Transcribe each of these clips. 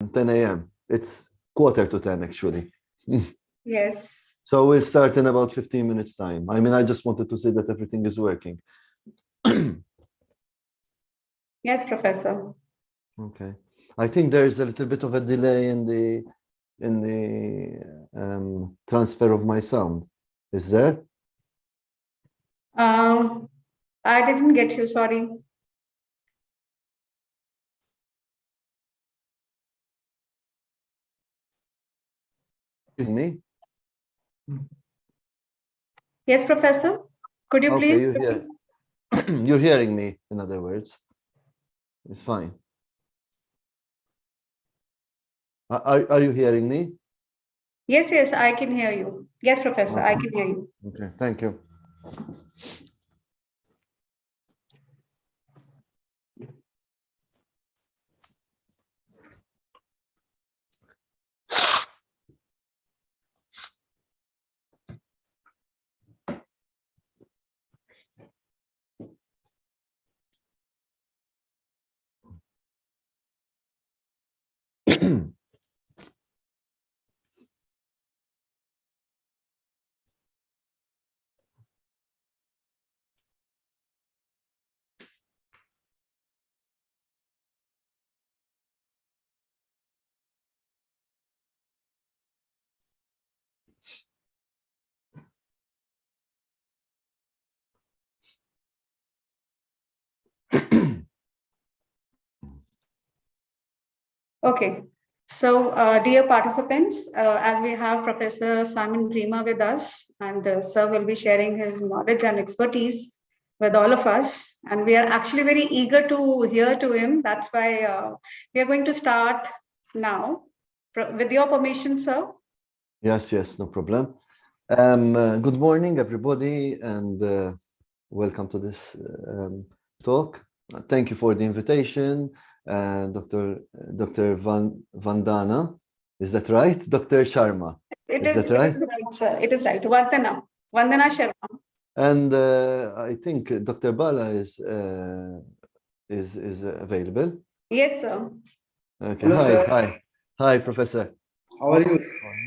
10 a.m. It's 9:45 actually. Yes. So we'll start in about 15 minutes time. I mean, I just wanted to say that everything is working. Yes, Professor. Okay. I think there's a little bit of a delay in the transfer of my sound. Is there? I didn't get you, sorry. Me? Yes, Professor. Could you please? Okay, you're hearing me, in other words. It's fine. Are you hearing me? Yes, yes, I can hear you. Yes, Professor, I can hear you. Okay, thank you. Okay. So, dear participants, as we have Professor Simon Grima with us, and Sir will be sharing his knowledge and expertise with all of us. And we are actually very eager to hear to him. That's why we are going to start now. With your permission, sir. Yes, no problem. Good morning, everybody, and welcome to this talk. Thank you for the invitation, Dr. Vandana. Is that right? Dr. Sharma. Is that right? It is right, sir. It is right. Vandana Sharma. And I think Dr. Bala is available. Yes, sir. Okay. Hello, sir. Hi, Professor. How are you?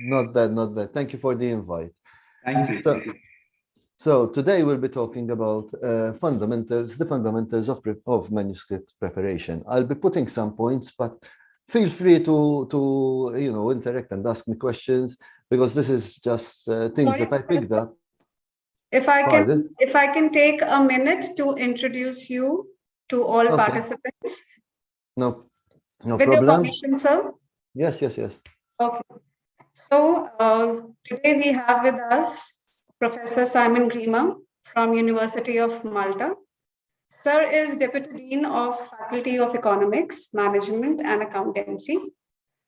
Not bad. Thank you for the invite. Thank you. So today we'll be talking about the fundamentals of manuscript preparation. I'll be putting some points, but feel free to interact and ask me questions, because this is just things that I picked up. If I can take a minute to introduce you to all participants. No With problem. your permission, sir. Yes. Okay. So today we have with us Professor Simon Grima from University of Malta. Sir is Deputy Dean of Faculty of Economics, Management and Accountancy.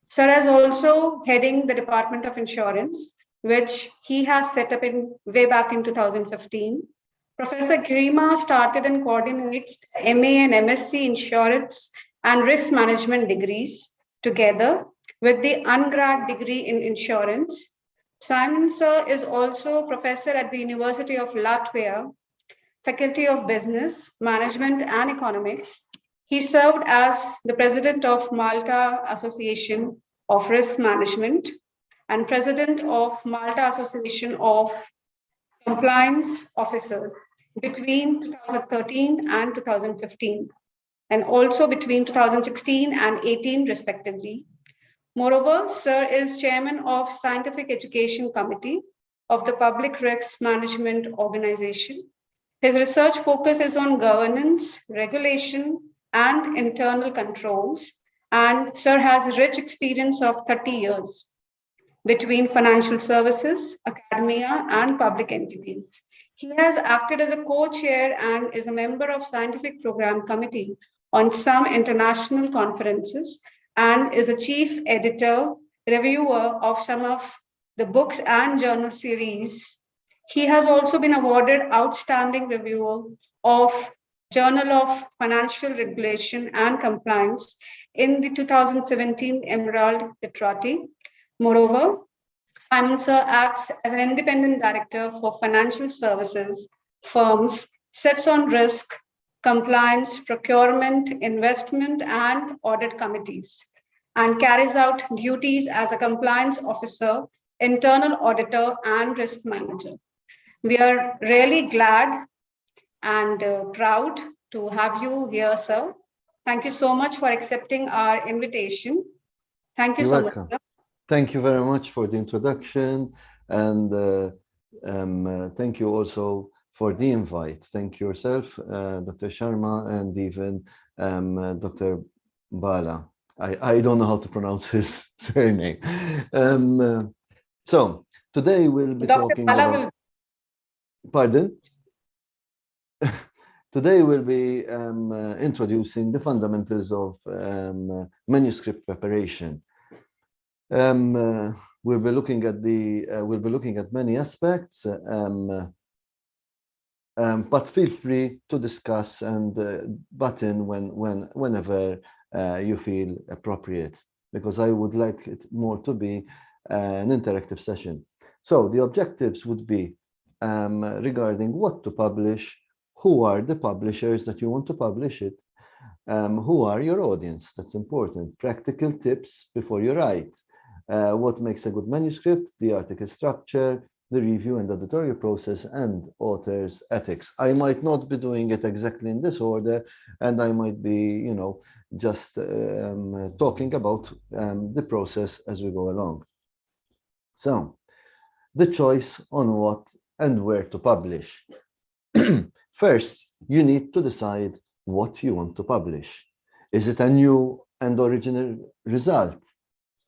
Sir is also heading the Department of Insurance, which he has set up way back in 2015. Professor Grima started and coordinated MA and MSc Insurance and Risk Management degrees together with the undergrad degree in insurance. Simon sir is also professor at the University of Latvia, Faculty of Business, Management and Economics. He served as the president of Malta Association of Risk Management and president of Malta Association of Compliance Officers between 2013 and 2015, and also between 2016 and 18, respectively. Moreover, Sir is chairman of Scientific Education Committee of the Public Risk Management Organization. His research focus is on governance, regulation, and internal controls, and Sir has rich experience of 30 years between financial services, academia, and public entities. He has acted as a co-chair and is a member of Scientific Program Committee on some international conferences, and is a chief editor, reviewer of some of the books and journal series. He has also been awarded Outstanding Reviewer of Journal of Financial Regulation and Compliance in the 2017 Emerald Literati. Moreover, Simon Sir acts as an independent director for financial services firms, sits on risk, compliance, procurement, investment, and audit committees. and carries out duties as a compliance officer, internal auditor, and risk manager. We are really glad and proud to have you here, sir. Thank you so much for accepting our invitation. Thank you You're so welcome. much, sir. Thank you very much for the introduction, and thank you also for the invite. Thank you yourself, Dr. Sharma, and even Dr. Bala. I don't know how to pronounce his surname. So today we'll be Dr. talking Bala about. Pardon? Today we'll be introducing the fundamentals of manuscript preparation. We'll be looking at many aspects, but feel free to discuss and butt in whenever you feel appropriate, because I would like it more to be an interactive session. So the objectives would be regarding what to publish, who are the publishers that you want to publish it, who are your audience, that's important, practical tips before you write, what makes a good manuscript, the article structure, the review and editorial process, and author's ethics. I might not be doing it exactly in this order, and I might be, just talking about the process as we go along. So, the choice on what and where to publish. First, you need to decide what you want to publish. Is it a new and original result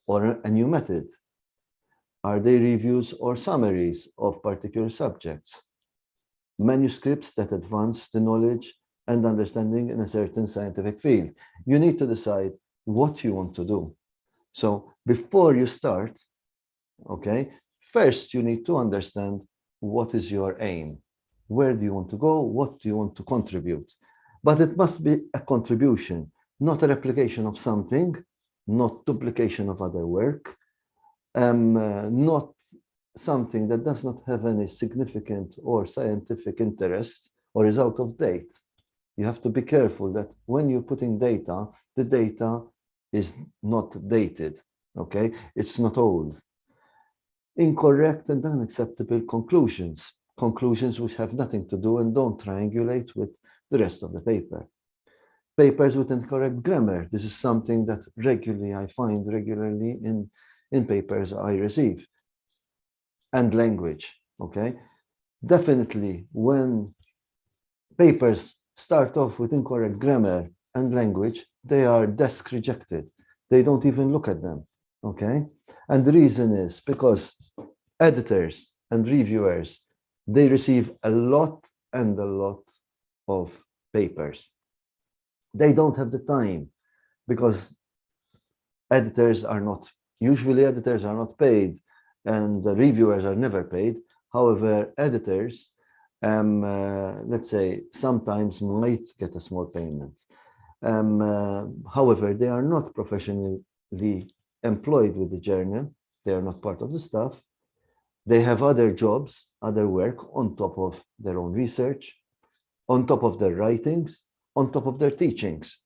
or a new method? Are they reviews or summaries of particular subjects? Manuscripts that advance the knowledge and understanding in a certain scientific field. You need to decide what you want to do. So before you start, okay, first you need to understand what is your aim. Where do you want to go? What do you want to contribute? But it must be a contribution, not a replication of something, not duplication of other work, not something that does not have any significant or scientific interest or is out of date. You have to be careful that when you're putting data, the data is not dated, okay? It's not old. Incorrect and unacceptable conclusions, conclusions which have nothing to do and don't triangulate with the rest of the paper. Papers with incorrect grammar. This is something that I find regularly in papers I receive. And language, okay? Definitely when papers start off with incorrect grammar and language, they are desk rejected. They don't even look at them, okay? And the reason is because editors and reviewers, they receive a lot and a lot of papers. They don't have the time because usually editors are not paid and the reviewers are never paid. However, editors, let's say, sometimes might get a small payment. However, they are not professionally employed with the journal. They are not part of the staff. They have other jobs, other work on top of their own research, on top of their writings, on top of their teachings,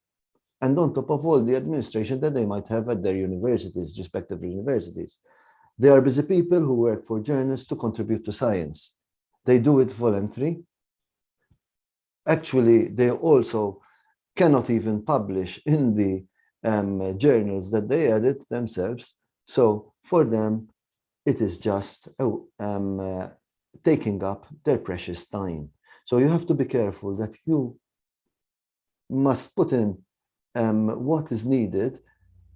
and on top of all the administration that they might have at their universities, respective universities. They are busy people who work for journals to contribute to science. They do it voluntarily. Actually, they also cannot even publish in the journals that they edit themselves. So for them, it is just taking up their precious time. So you have to be careful that you must put in what is needed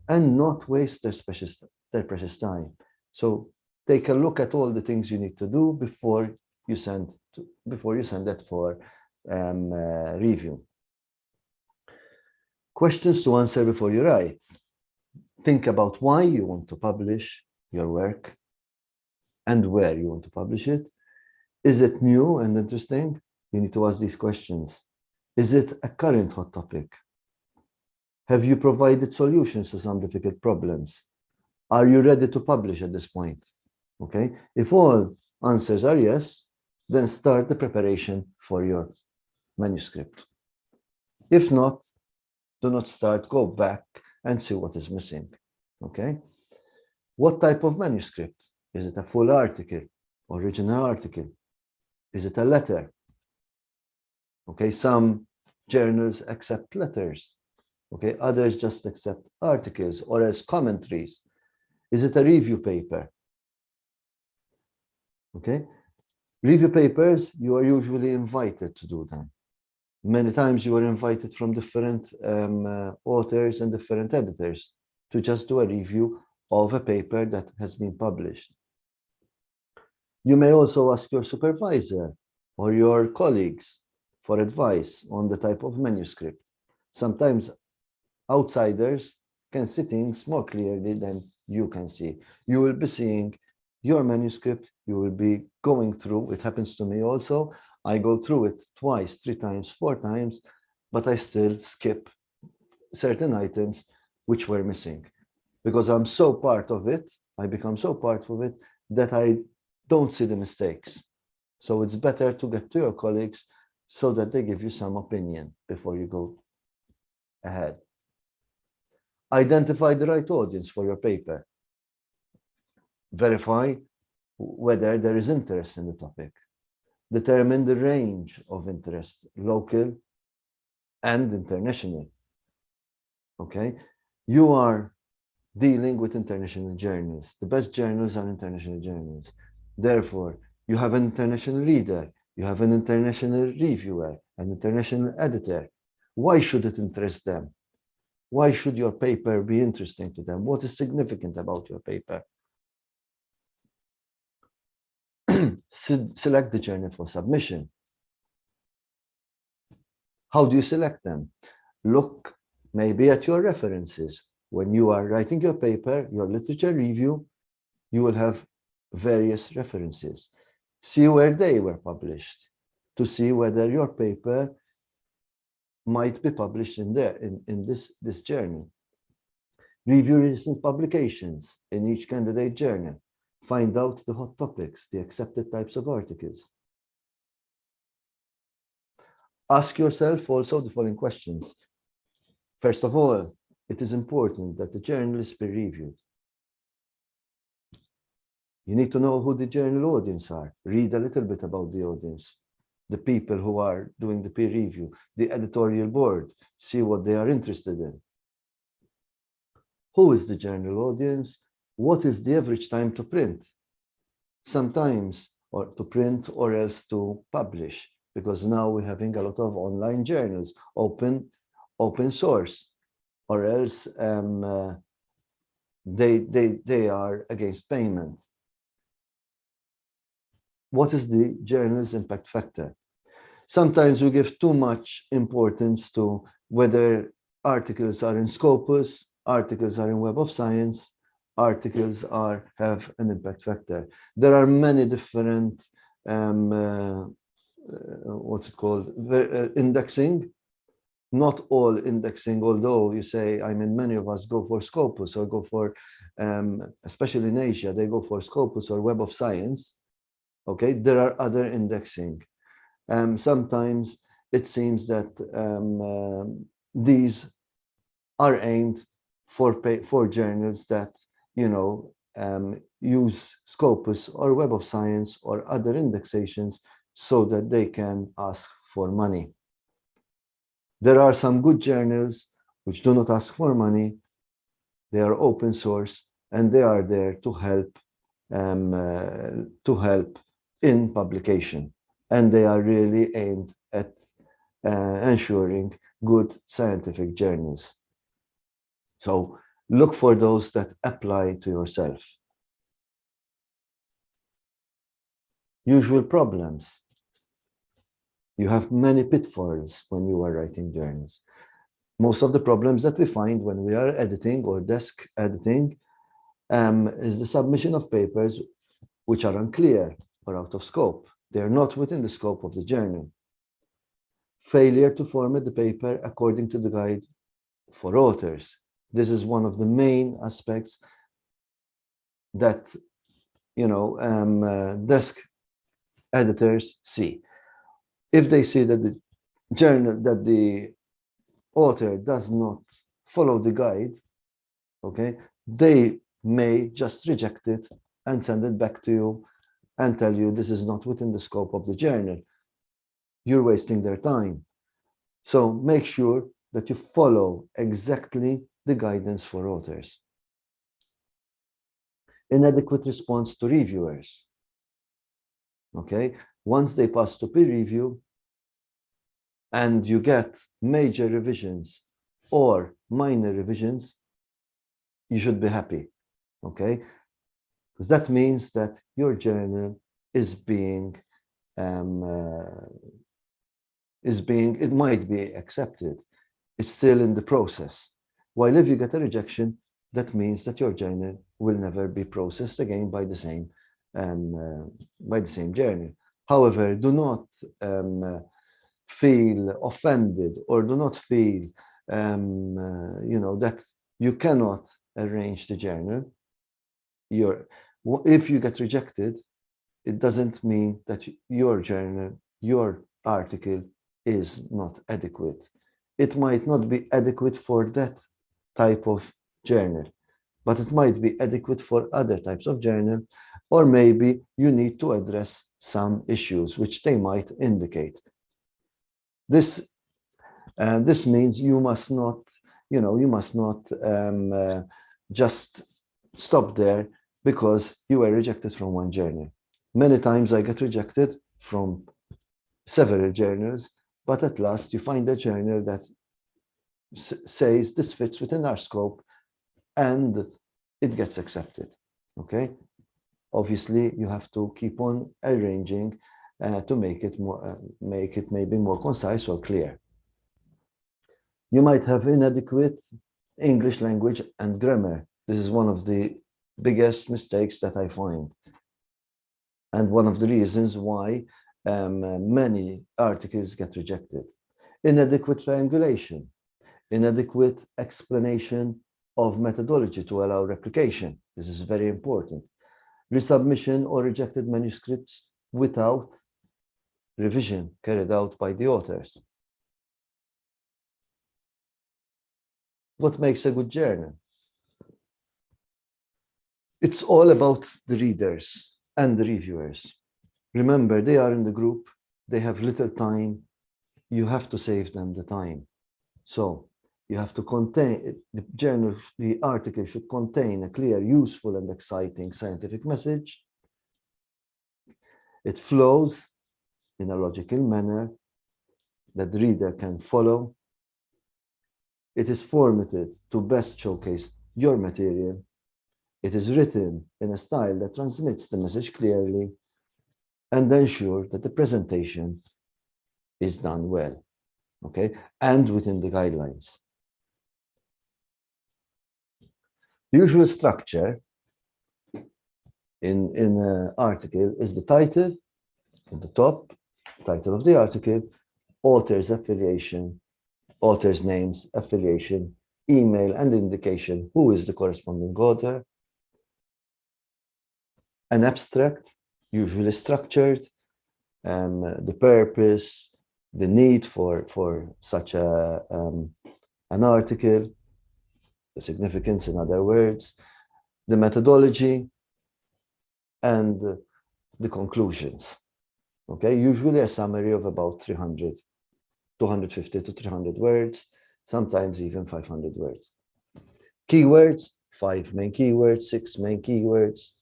and not waste their precious time. So take a look at all the things you need to do before you send it for review. Questions to answer before you write. Think about why you want to publish your work and where you want to publish it. Is it new and interesting? You need to ask these questions. Is it a current hot topic? Have you provided solutions to some difficult problems? Are you ready to publish at this point? Okay. If all answers are yes, then start the preparation for your manuscript. If not, do not start, go back and see what is missing. Okay. What type of manuscript? Is it a full article, original article? Is it a letter? Okay, some journals accept letters. Okay, others just accept articles or as commentaries. Is it a review paper? Okay, review papers, you are usually invited to do them. Many times you are invited from different authors and different editors to just do a review of a paper that has been published. You may also ask your supervisor or your colleagues for advice on the type of manuscript. Sometimes outsiders can see things more clearly than you can see. You will be seeing your manuscript, you will be going through, it happens to me also, I go through it twice, 3 times, 4 times, but I still skip certain items which were missing. Because I'm so part of it, I become so part of it that I don't see the mistakes. So it's better to get to your colleagues so that they give you some opinion before you go ahead. Identify the right audience for your paper. Verify whether there is interest in the topic. Determine the range of interest, local and international. Okay, you are dealing with international journals. The best journals are international journals. Therefore, you have an international reader, you have an international reviewer, an international editor. Why should it interest them? Why should your paper be interesting to them? What is significant about your paper? Select the journal for submission. How do you select them? Look maybe at your references. When you are writing your paper, your literature review, you will have various references. See where they were published to see whether your paper might be published in there, in this journal. Review recent publications in each candidate journal. Find out the hot topics, the accepted types of articles. Ask yourself also the following questions. First of all, it is important that the journal is peer-reviewed. You need to know who the journal audience are. Read a little bit about the audience, the people who are doing the peer review, the editorial board, see what they are interested in. Who is the journal audience? What is the average time to print? Sometimes, or to print or else to publish, because now we're having a lot of online journals, open source, or else they are against payment. What is the journal's impact factor? Sometimes we give too much importance to whether articles are in Scopus, articles are in Web of Science, articles have an impact factor. There are many different, what's it called, indexing. Not all indexing, although you say, I mean, many of us go for Scopus or go for, especially in Asia, they go for Scopus or Web of Science. Okay, there are other indexing. Sometimes it seems that these are aimed for journals that, you know, use Scopus or Web of Science or other indexations so that they can ask for money. There are some good journals which do not ask for money. They are open source and they are there to help in publication, and they are really aimed at ensuring good scientific journals. So look for those that apply to yourself. Usual problems. You have many pitfalls when you are writing journals. Most of the problems that we find when we are editing or desk editing is the submission of papers which are unclear or out of scope. They are not within the scope of the journal. Failure to format the paper according to the guide for authors. This is one of the main aspects that, you know, desk editors see. If they see that the journal, that the author does not follow the guide, okay, they may just reject it and send it back to you and tell you this is not within the scope of the journal. You're wasting their time. So make sure that you follow exactly the guidance for authors. Inadequate response to reviewers. Okay, once they pass to peer review and you get major revisions or minor revisions, you should be happy. Okay, because that means that your journal is being, it might be accepted. It's still in the process. While if you get a rejection, that means that your journal will never be processed again by the same journal. However, do not feel offended or do not feel that you cannot arrange the journal. If you get rejected, it doesn't mean that your journal, your article is not adequate. It might not be adequate for that type of journal, but it might be adequate for other types of journal, or maybe you need to address some issues which they might indicate. This means you must not, just stop there because you were rejected from one journal. Many times I get rejected from several journals, but at last you find a journal that says this fits within our scope and it gets accepted. Okay, obviously you have to keep on arranging to make it maybe more concise or clear. You might have inadequate English language and grammar. This is one of the biggest mistakes that I find, and one of the reasons why many articles get rejected. Inadequate triangulation, inadequate explanation of methodology to allow replication. This is very important. Resubmission or rejected manuscripts without revision carried out by the authors. What makes a good journal? It's all about the readers and the reviewers. Remember, they are in the group, they have little time, you have to save them the time. So you have to contain, the article should contain a clear, useful, and exciting scientific message. It flows in a logical manner that the reader can follow. It is formatted to best showcase your material. It is written in a style that transmits the message clearly and ensure that the presentation is done well, okay, and within the guidelines. The usual structure in an article is the title at the top, title of the article, author's affiliation, author's names, affiliation, email, and indication who is the corresponding author. An abstract, usually structured, the purpose, the need for such an article, the significance, in other words, the methodology, and the conclusions. Okay, usually a summary of about 250 to 300 words, sometimes even 500 words. Keywords, 5 main keywords, 6 main keywords,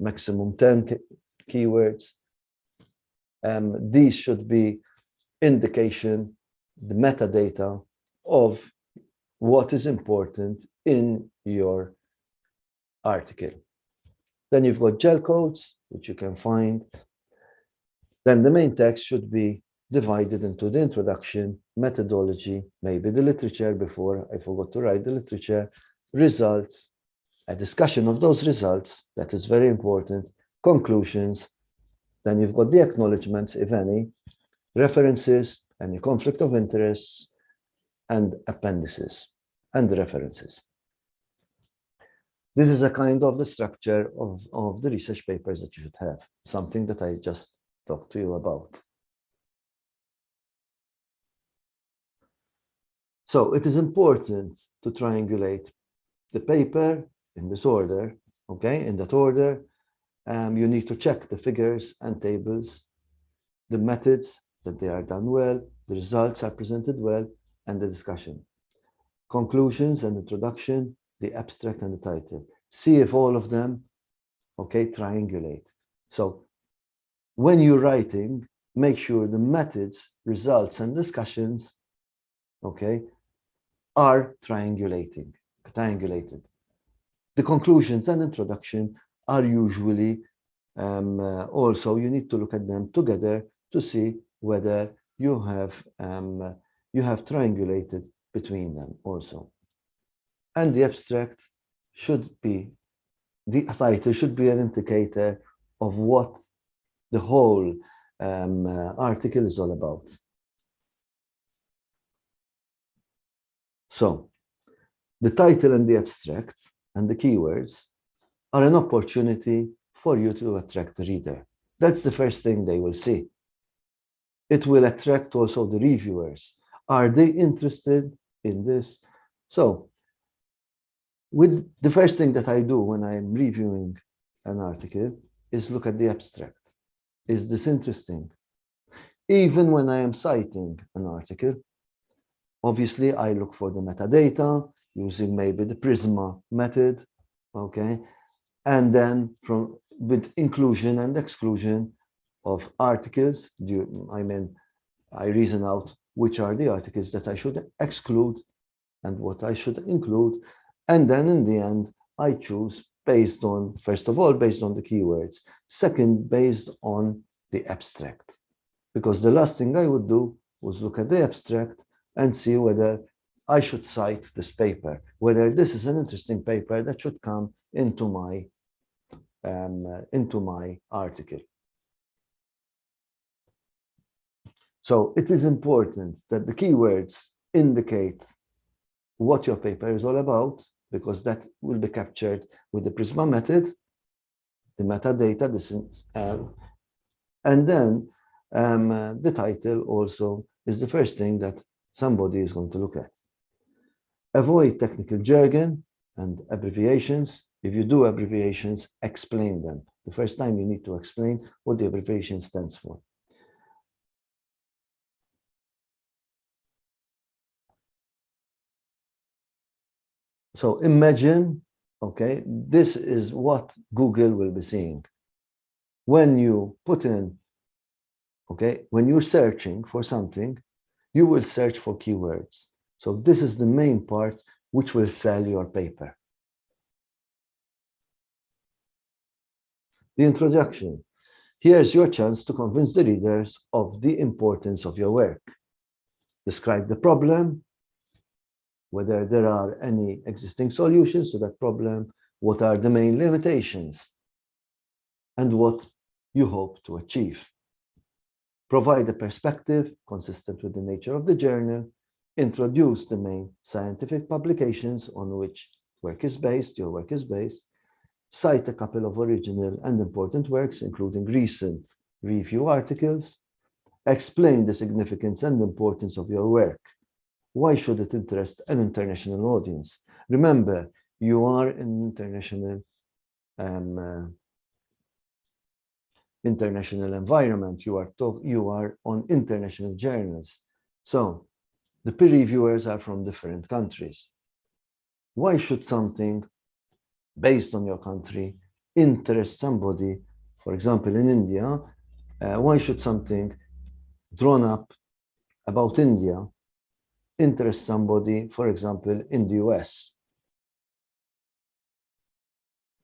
maximum 10 keywords. These should be indication, the metadata of what is important in your article. Then you've got gel codes, which you can find. Then the main text should be divided into the introduction, methodology, maybe the literature before, I forgot to write the literature, results, a discussion of those results, that is very important, conclusions. Then you've got the acknowledgements, if any, references, any conflict of interests, and appendices and references. This is a kind of the structure of the research papers that you should have, something that I just talked to you about. So it is important to triangulate the paper in this order, okay? In that order, you need to check the figures and tables, the methods, that they are done well, the results are presented well, and the discussion. Conclusions and introduction, the abstract and the title. See if all of them, okay, triangulate. So when you're writing, make sure the methods, results, and discussions, okay, are triangulated. The conclusions and introduction are usually also, you need to look at them together to see whether you have triangulated between them also. And the abstract should be, the title should be an indicator of what the whole article is all about. So the title and the abstract and the keywords are an opportunity for you to attract the reader. That's the first thing they will see. It will attract also the reviewers. Are they interested in this? So with the first thing that I do when I'm reviewing an article is look at the abstract. Is this interesting? Even when I am citing an article, obviously I look for the metadata using maybe the Prisma method, okay? And then with inclusion and exclusion of articles, I reason out which are the articles that I should exclude and what I should include. And then in the end, I choose based on, first of all, based on the keywords. Second, based on the abstract. Because the last thing I would do was look at the abstract and see whether I should cite this paper, whether this is an interesting paper that should come into my article. So it is important that the keywords indicate what your paper is all about, because that will be captured with the Prisma method, the metadata, and then the title also is the first thing that somebody is going to look at. Avoid technical jargon and abbreviations. If you do abbreviations, explain them. The first time you need to explain what the abbreviation stands for. So imagine, okay, this is what Google will be seeing. When you put in, okay, when you're searching for something, you will search for keywords. So this is the main part which will sell your paper. The introduction. Here's your chance to convince the readers of the importance of your work. Describe the problem, whether there are any existing solutions to that problem, what are the main limitations, and what you hope to achieve. Provide a perspective consistent with the nature of the journal. Introduce the main scientific publications on which work is based, your work is based. Cite a couple of original and important works, including recent review articles. Explain the significance and importance of your work. Why should it interest an international audience? Remember, you are in international environment. You are on international journals. So the peer reviewers are from different countries. Why should something based on your country interest somebody, for example, in India? Why should something drawn up about India interest somebody, for example, in the US?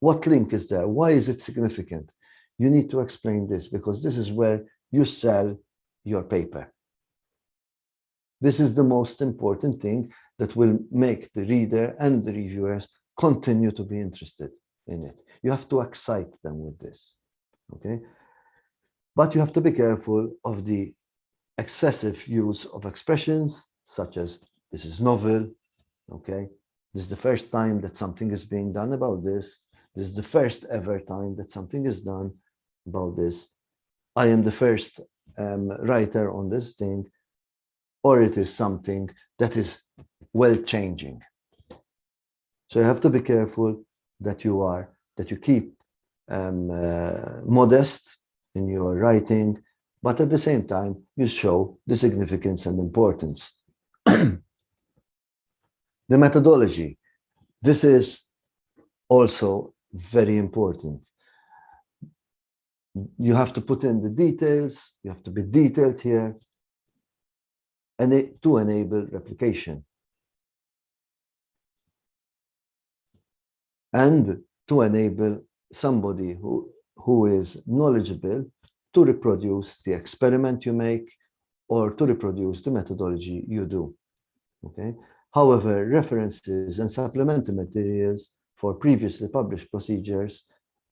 What link is there? Why is it significant? You need to explain this, because this is where you sell your paper. This is the most important thing that will make the reader and the reviewers continue to be interested in it. You have to excite them with this, okay? But you have to be careful of the excessive use of expressions such as this is novel, okay? This is the first time that something is being done about this. This is the first ever time that something is done about this. I am the first writer on this thing, or it is something that is well changing. So you have to be careful that you keep modest in your writing, but at the same time, you show the significance and importance. The methodology. This is also very important. You have to put in the details, you have to be detailed here, and to enable replication. And to enable somebody who is knowledgeable to reproduce the experiment you make or to reproduce the methodology you do. Okay. However, references and supplementary materials for previously published procedures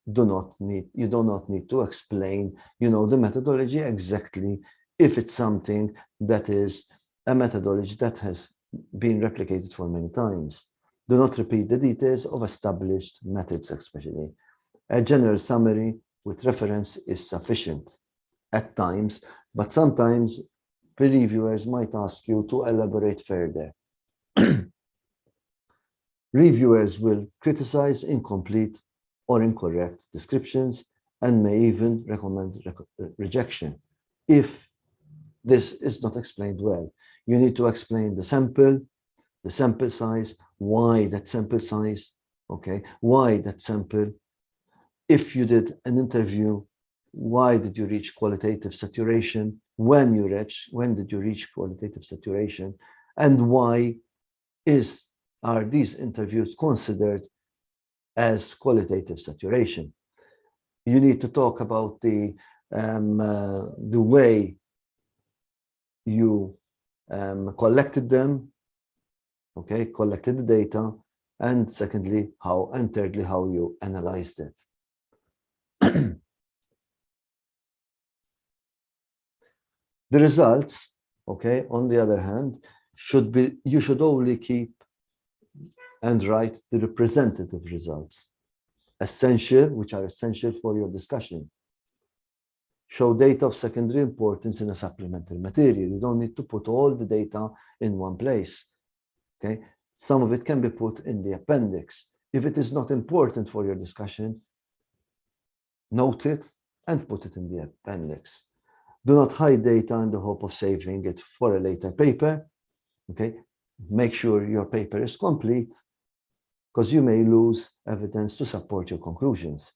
you do not need to explain, the methodology exactly if it's something that is a methodology that has been replicated for many times. Do not repeat the details of established methods, especially. A general summary with reference is sufficient at times, but sometimes peer reviewers might ask you to elaborate further. Reviewers will criticize incomplete or incorrect descriptions and may even recommend rejection if this is not explained well. You need to explain the sample size, why that sample size, okay? Why that sample? If you did an interview, why did you reach qualitative saturation? When did you reach qualitative saturation? And why are these interviews considered as qualitative saturation? You need to talk about the way you collected them, okay, collected the data, and secondly, thirdly, how you analyzed it. The results, okay, on the other hand, you should only keep and write the representative results, which are essential for your discussion. Show data of secondary importance in a supplementary material. You don't need to put all the data in one place, okay? Some of it can be put in the appendix. If it is not important for your discussion, note it and put it in the appendix. Do not hide data in the hope of saving it for a later paper, okay? Make sure your paper is complete because you may lose evidence to support your conclusions.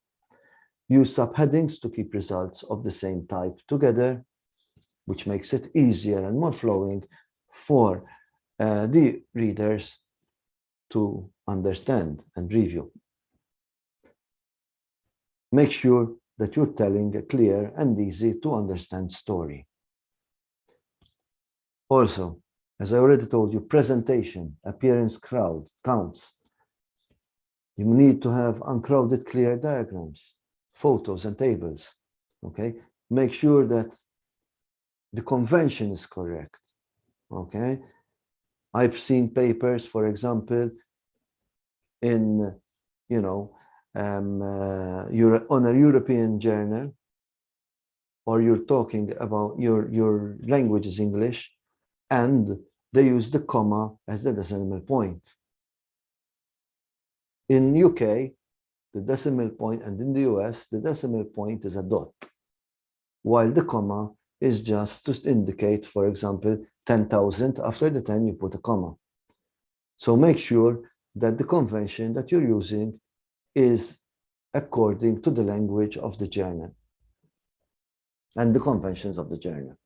Use subheadings to keep results of the same type together, which makes it easier and more flowing for the readers to understand and review. Make sure that you're telling a clear and easy to understand story. Also, as I already told you, presentation, appearance counts. You need to have uncrowded, clear diagrams, photos and tables, okay? Make sure that the convention is correct, okay? I've seen papers, for example, in, on a European journal, or you're talking about your language is English, and they use the comma as the decimal point. In UK, the decimal point, and in the US, the decimal point is a dot, while the comma is just to indicate, for example, 10,000. After the 10, you put a comma. So make sure that the convention that you're using is according to the language of the journal and the conventions of the journal.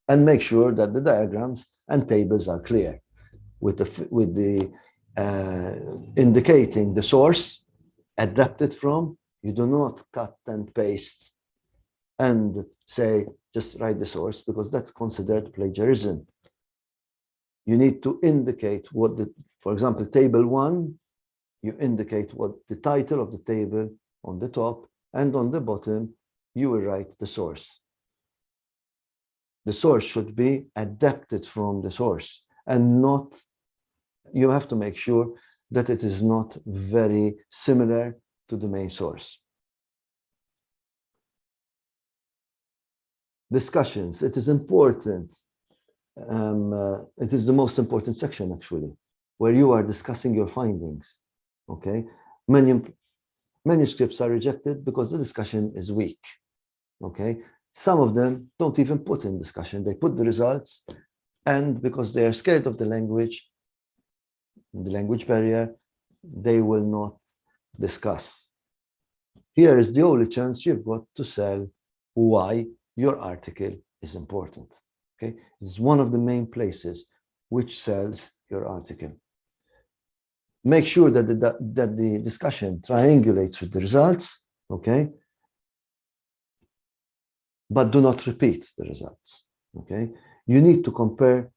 And make sure that the diagrams and tables are clear with the indicating the source adapted from. You do not cut and paste and say, just write the source, because that's considered plagiarism. You need to indicate for example, table 1, you indicate what the title of the table on the top, and on the bottom, you will write the source. The source should be adapted from the source, and not, you have to make sure that it is not very similar to the main source. Discussions, it is important. It is the most important section, actually, where you are discussing your findings. Okay, many manuscripts are rejected because the discussion is weak. Okay, some of them don't even put in discussion, they put the results, and because they are scared of the language barrier, they will not discuss. Here is the only chance you've got to sell why your article is important. Okay, it's one of the main places which sells your article. Make sure that the discussion triangulates with the results, okay? But do not repeat the results, okay? You need to compare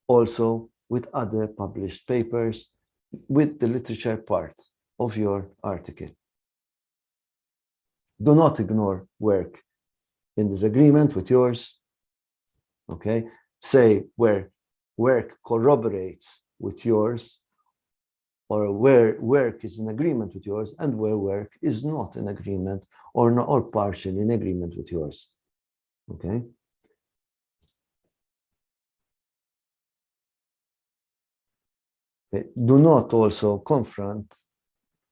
also with other published papers with the literature part of your article. Do not ignore work in disagreement with yours, okay? Say where work corroborates with yours, or where work is in agreement with yours, and where work is not in agreement or partially in agreement with yours. Okay? Do not also confront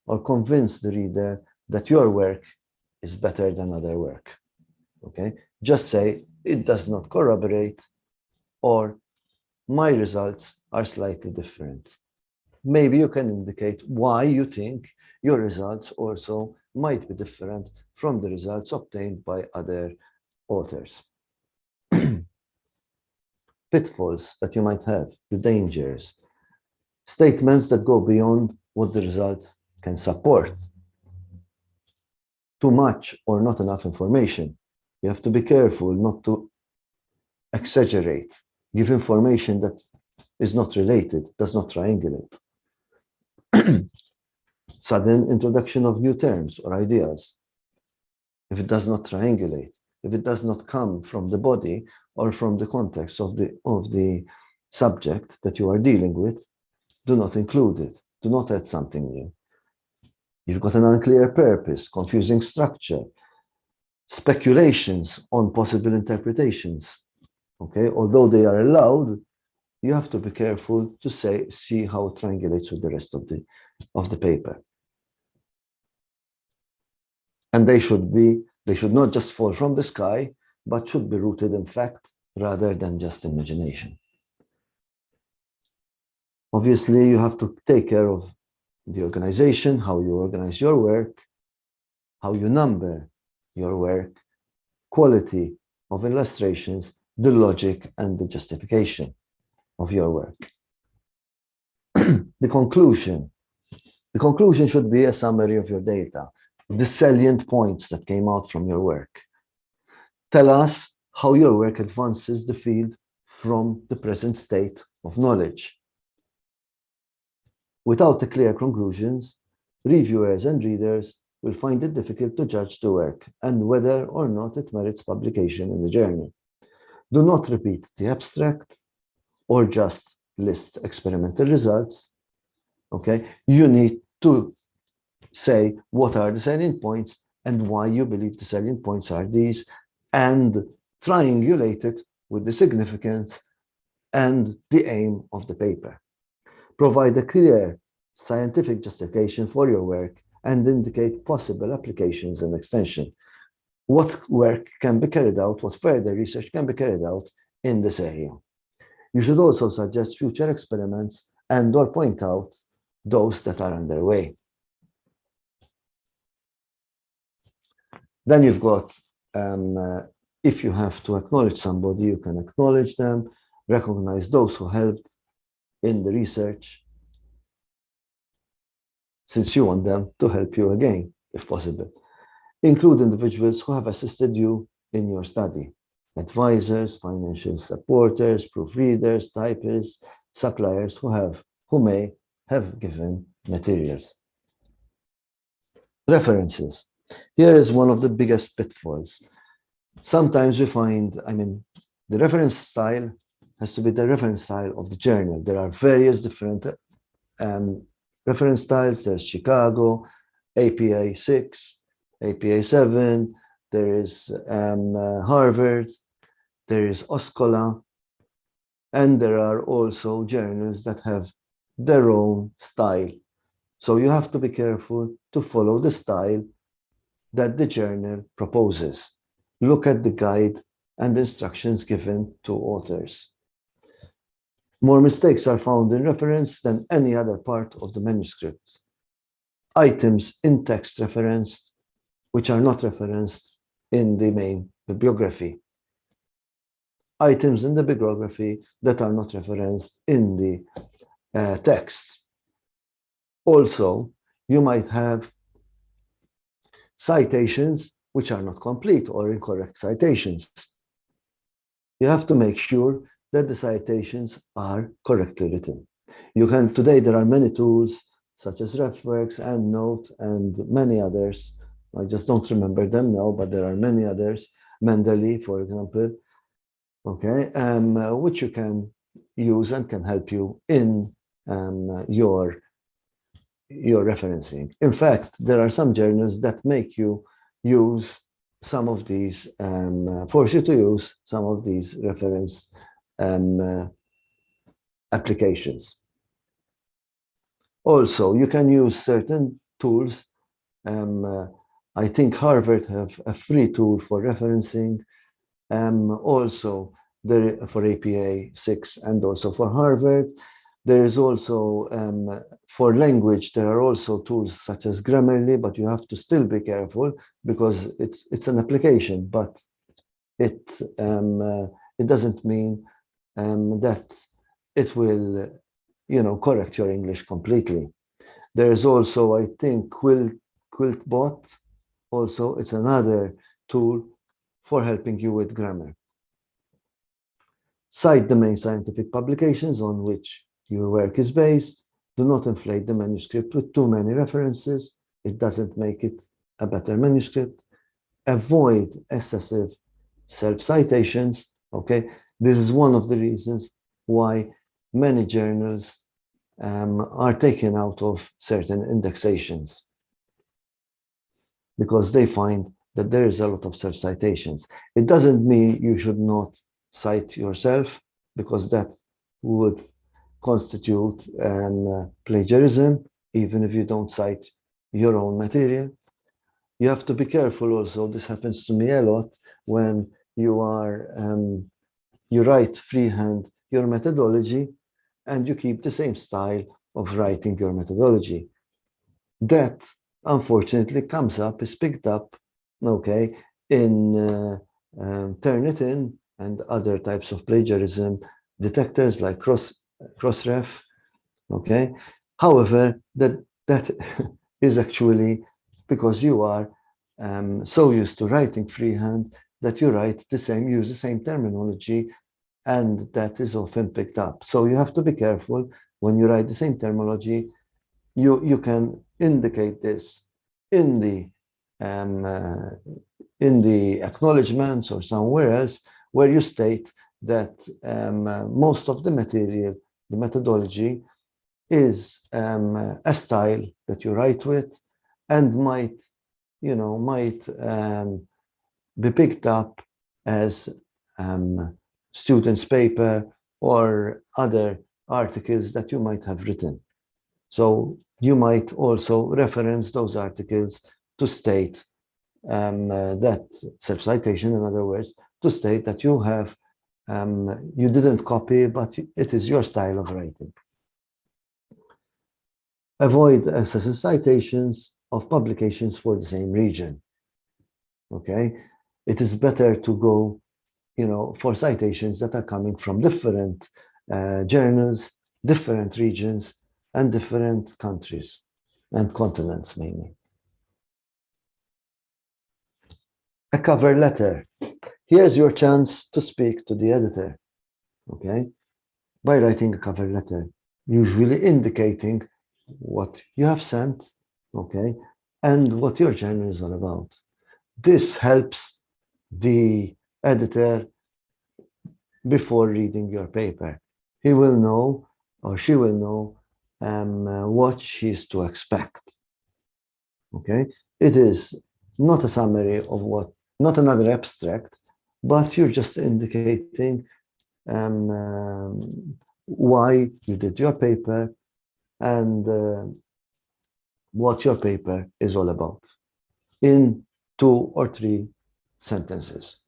or convince the reader that your work is better than other work. Okay? Just say it does not corroborate, or my results are slightly different. Maybe you can indicate why you think your results also might be different from the results obtained by other authors. Pitfalls that you might have, the dangers, statements that go beyond what the results can support. Too much or not enough information. You have to be careful not to exaggerate, give information that is not related, does not triangulate. Sudden introduction of new terms or ideas. If it does not triangulate, if it does not come from the body or from the context of the subject that you are dealing with, do not include it. Do not add something new. You've got an unclear purpose, confusing structure, speculations on possible interpretations. Okay, although they are allowed, you have to be careful to see how it triangulates with the rest of the paper. And they should not just fall from the sky, but should be rooted in fact rather than just imagination. Obviously, you have to take care of the organization, how you organize your work, how you number your work, quality of illustrations, the logic and the justification of your work. The conclusion should be a summary of your data, the salient points that came out from your work. Tell us how your work advances the field from the present state of knowledge. Without the clear conclusions, reviewers and readers will find it difficult to judge the work and whether or not it merits publication in the journal. Do not repeat the abstract or just list experimental results. Okay, you need to say what are the salient points and why you believe the salient points are these, and triangulate it with the significance and the aim of the paper. Provide a clear scientific justification for your work and indicate possible applications and extension. What work can be carried out, what further research can be carried out in this area. You should also suggest future experiments and/or point out those that are underway. Then you've got, if you have to acknowledge somebody, you can acknowledge them, recognize those who helped in the research, since you want them to help you again, if possible. Include individuals who have assisted you in your study, advisors, financial supporters, proofreaders, typists, suppliers who may have given materials. References. Here is one of the biggest pitfalls. Sometimes we find, the reference style has to be the reference style of the journal. There are various different reference styles. There's Chicago, APA 6, APA 7, there is Harvard, there is Oscola, and there are also journals that have their own style. So you have to be careful to follow the style that the journal proposes. Look at the guide and the instructions given to authors. More mistakes are found in reference than any other part of the manuscript. Items in text referenced, which are not referenced in the main bibliography. Items in the bibliography that are not referenced in the text. Also, you might have citations which are not complete or incorrect citations. You have to make sure that the citations are correctly written. Today there are many tools such as RefWorks, EndNote, and many others. I just don't remember them now, but there are many others. Mendeley, for example, okay, which you can use and can help you in your referencing. In fact, there are some journals that make you use some of these, force you to use some of these reference applications. Also, you can use certain tools. I think Harvard have a free tool for referencing. Also, for APA 6 and also for Harvard. There is also, for language, there are also tools such as Grammarly, but you have to still be careful because it's an application, but it doesn't mean that it will, correct your English completely. There is also, I think, QuiltBot. Also, it's another tool for helping you with grammar. Cite the main scientific publications on which your work is based. Do not inflate the manuscript with too many references. It doesn't make it a better manuscript. Avoid excessive self-citations, okay? This is one of the reasons why many journals are taken out of certain indexations, because they find that there is a lot of self-citations. It doesn't mean you should not cite yourself, because that would constitute plagiarism, even if you don't cite your own material. You have to be careful also. This happens to me a lot when you are, you write freehand your methodology and you keep the same style of writing your methodology. That unfortunately comes up, is picked up, okay, in Turnitin and other types of plagiarism detectors like Crossref, okay? However, that is actually because you are so used to writing freehand that you use the same terminology, and that is often picked up. So you have to be careful when you write the same terminology. You can indicate this in the acknowledgements or somewhere else, where you state that most of the material, the methodology, is a style that you write with and might be picked up as students' paper or other articles that you might have written. So you might also reference those articles to state that self-citation, in other words, to state that you have, you didn't copy, but it is your style of writing. Avoid excessive citations of publications for the same region, okay? It is better to go, for citations that are coming from different journals, different regions, and different countries and continents mainly. A cover letter. Here's your chance to speak to the editor, okay? By writing a cover letter, usually indicating what you have sent, okay, and what your journal is all about. This helps the editor before reading your paper. He will know, or she will know, what she's to expect, okay? It is not a summary of what, not another abstract, but you're just indicating why you did your paper, and what your paper is all about in 2 or 3 sentences.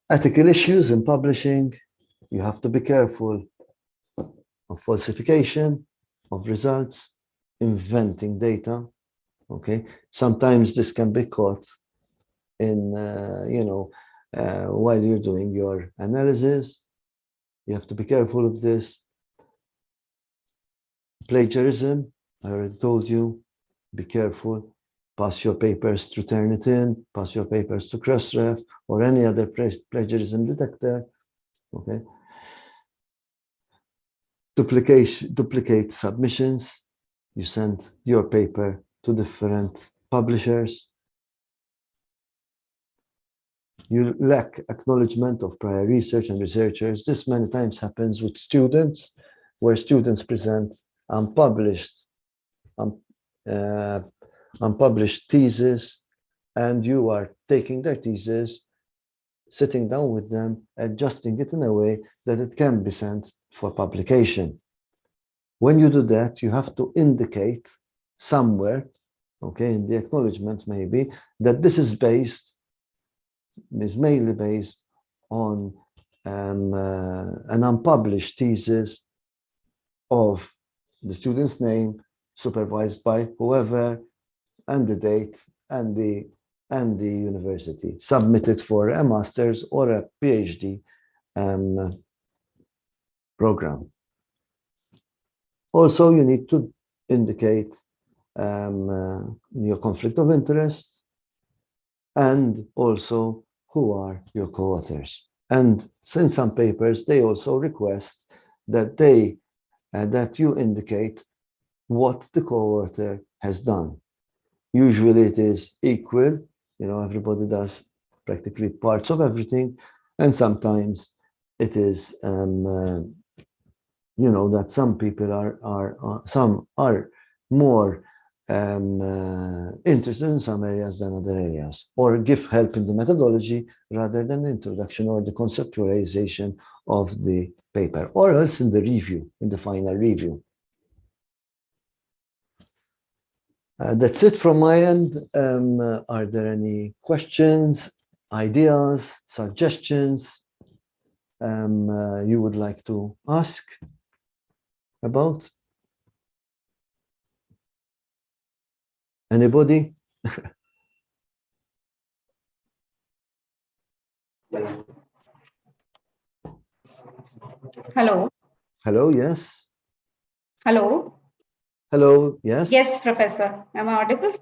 Ethical issues in publishing, you have to be careful of falsification of results, inventing data. Okay, sometimes this can be caught in, while you're doing your analysis. You have to be careful of this. Plagiarism, I already told you, be careful. Pass your papers to Turnitin, pass your papers to Crossref or any other plagiarism detector. Okay. Duplicate submissions. You send your paper to different publishers. You lack acknowledgement of prior research and researchers. This many times happens with students, where students present unpublished thesis, and you are taking their thesis, sitting down with them, adjusting it in a way that it can be sent for publication. When you do that, you have to indicate somewhere, okay, in the acknowledgement maybe, that this is mainly based on an unpublished thesis of the student's name, supervised by whoever, and the date, and the university, submitted for a master's or a PhD program. Also, you need to indicate your conflict of interest, and also who are your co-authors. And in some papers, they also request that that you indicate what the co-author has done. Usually it is equal, everybody does practically parts of everything, and sometimes it is that some people are more interested in some areas than other areas, or give help in the methodology rather than the introduction or the conceptualization of the paper, or else in the review, in the final review. That's it from my end. Are there any questions, ideas, suggestions you would like to ask about? Anybody? Hello. Hello, yes. Hello. Hello, yes. Yes, Professor. Am I audible?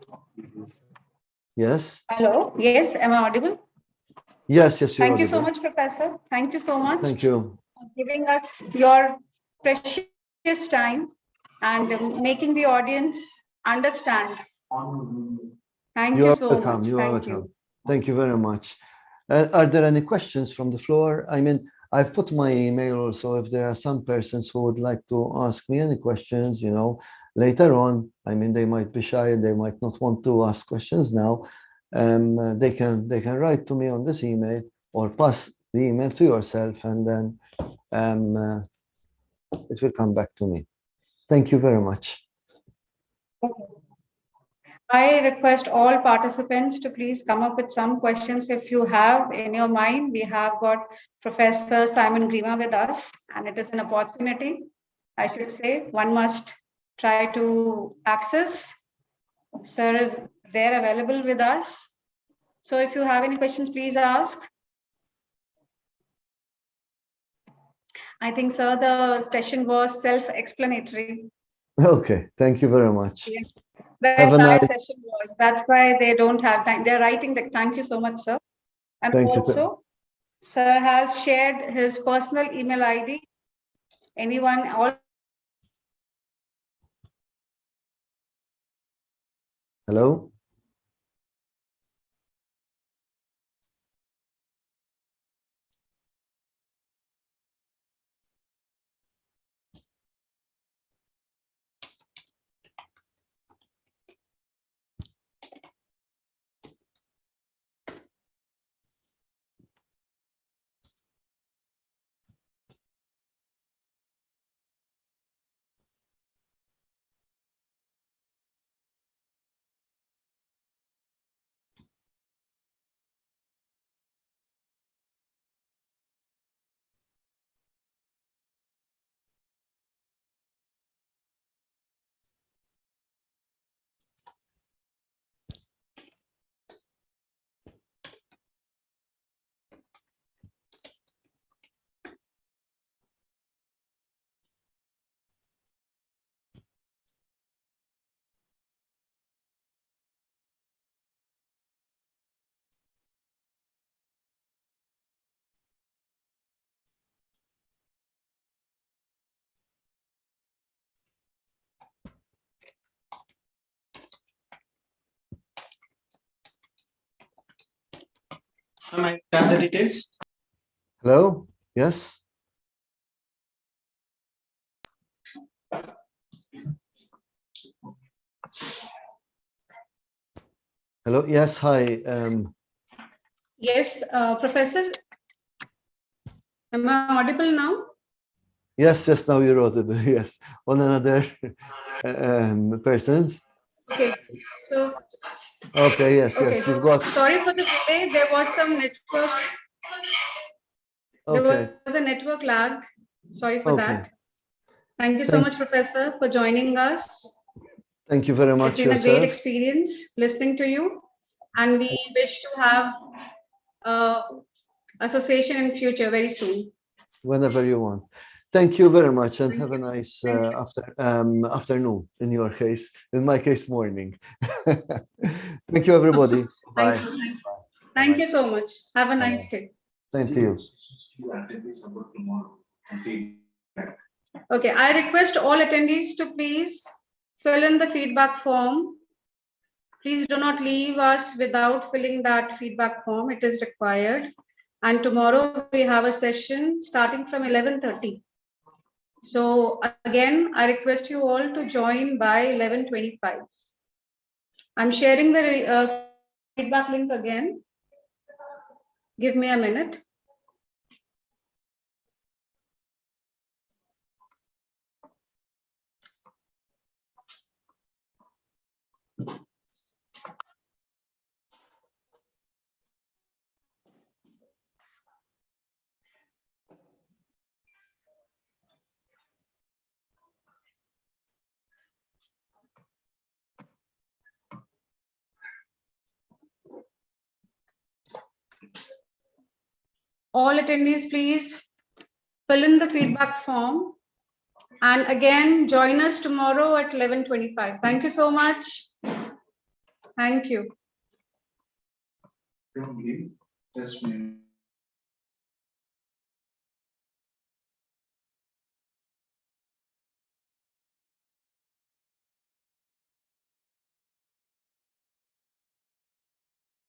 Yes. Hello. Yes, am I audible? Yes, you're Thank you audible. so much, Professor. Thank you so much. Thank you. For giving us your precious time and making the audience understand. Thank you so Welcome. much. You are Thank welcome. you. Thank you very much. Are there any questions from the floor? I mean, I've put my email also. If there are some persons who would like to ask me any questions, later on, I mean, they might be shy and they might not want to ask questions now. They can write to me on this email or pass the email to yourself, and then it will come back to me. Thank you very much. I request all participants to please come up with some questions if you have in your mind. We have got Professor Simon Grima with us, and it is an opportunity, I should say, one must try to access. Sir is there available with us. So if you have any questions, please ask. I think, sir, the session was self-explanatory. Okay, thank you very much. Yeah. The Have a entire nice. session was. That's why they don't have time. They're writing the thank you so much, sir. And Thank you. also, sir has shared his personal email ID. Anyone, all. Hello. I have the details. Hello? Yes? Hello? Yes, hi. Yes, Professor. Am I audible now? Yes, now you're audible. Yes. On another persons. Okay. So. Okay, yes, Okay. you've got. Sorry for the delay. There was some network. Okay. There was a network lag. Sorry for that. Thank you so much, Professor, for joining us. Thank you very much. It's been a great experience listening to you, and we wish to have association in future very soon. Whenever you want. Thank you very much, and have a nice afternoon in your case. In my case, morning. Thank you, everybody. Bye. Thank you so much. Have a nice day. Same to you. Okay, I request all attendees to please fill in the feedback form. Please do not leave us without filling that feedback form. It is required. And tomorrow we have a session starting from 11:30. So again, I request you all to join by 11:25. I'm sharing the feedback link again. Give me a minute. All attendees, please fill in the feedback form. And again, join us tomorrow at 11:25. Thank you so much. Thank you. Just